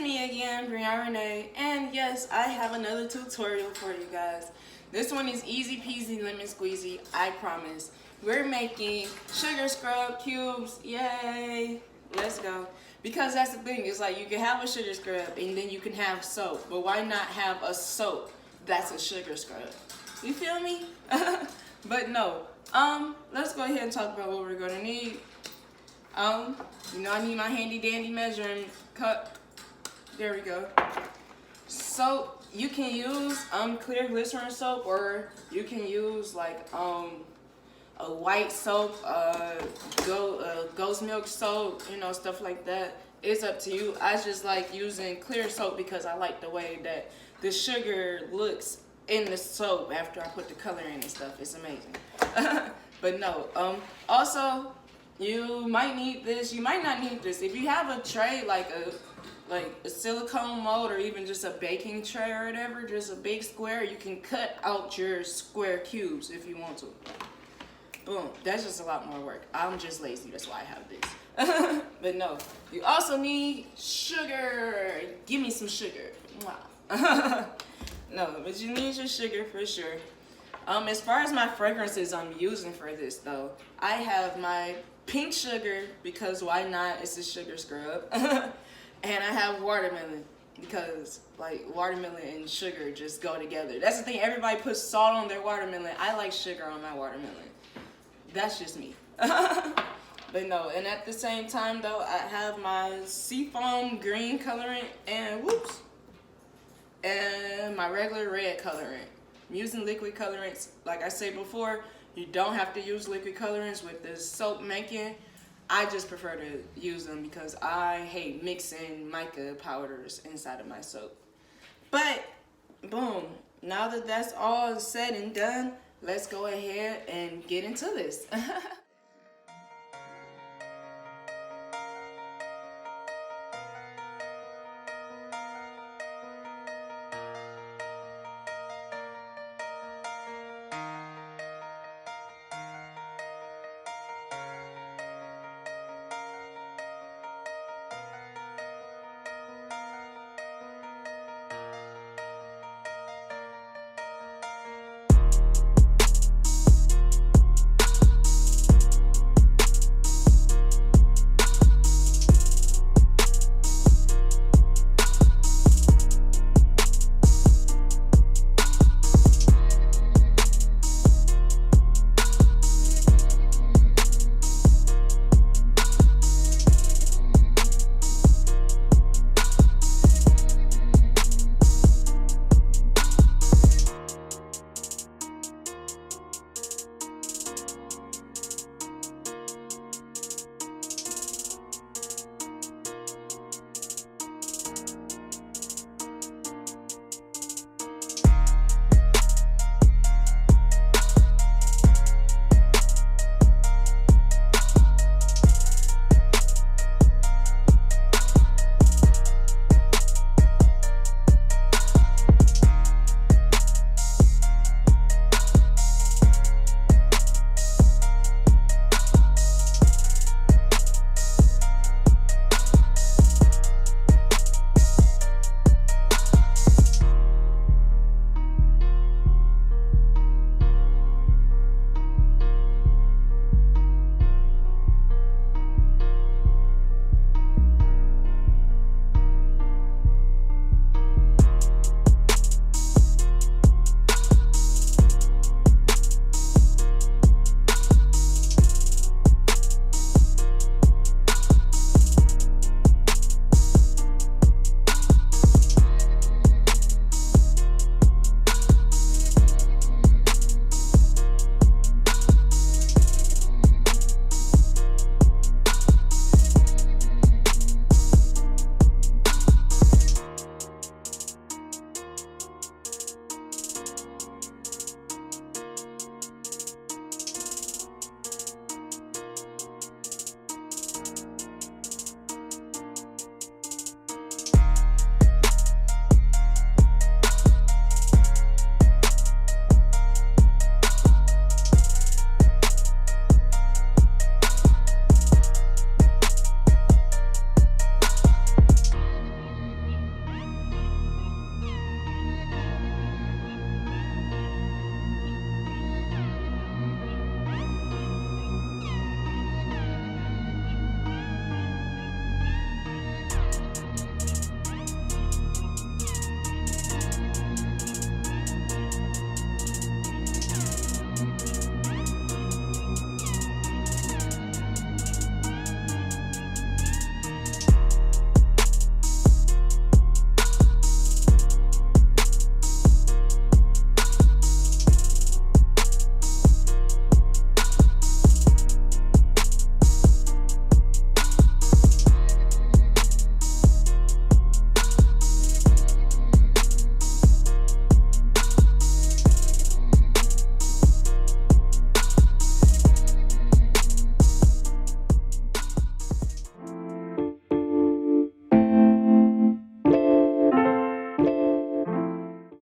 me again, Brianna Renee, and yes, I have another tutorial for you guys. This one is easy peasy lemon squeezy, I promise. We're making sugar scrub cubes, yay! Let's go. Because that's the thing, it's like you can have a sugar scrub and then you can have soap, but why not have a soap that's a sugar scrub? You feel me? But no, let's go ahead and talk about what we're gonna need. You know, I need my handy dandy measuring cup. There we go. Soap, you can use clear glycerin soap, or you can use like a white soap, ghost milk soap, you know, stuff like that. It's up to you. I just like using clear soap because I like the way that the sugar looks in the soap after I put the color in and stuff. It's amazing. But no, also you might need this, you might not need this. If you have a tray like a silicone mold, or even just a baking tray or whatever, just a big square, you can cut out your square cubes if you want to. Boom, that's just a lot more work. I'm just lazy, that's why I have this. But no, you also need sugar. Give me some sugar. Wow. No, but you need your sugar for sure. As far as my fragrances I'm using for this though, I have my pink sugar because why not? It's a sugar scrub. And I have watermelon because like watermelon and sugar just go together. That's the thing, everybody puts salt on their watermelon. I like sugar on my watermelon. That's just me. But no, and at the same time though, I have my Savon green colorant and and my regular red colorant. I'm using liquid colorants. Like I said before, you don't have to use liquid colorants with the soap making. I just prefer to use them because I hate mixing mica powders inside of my soap. But boom, now that that's all said and done, let's go ahead and get into this.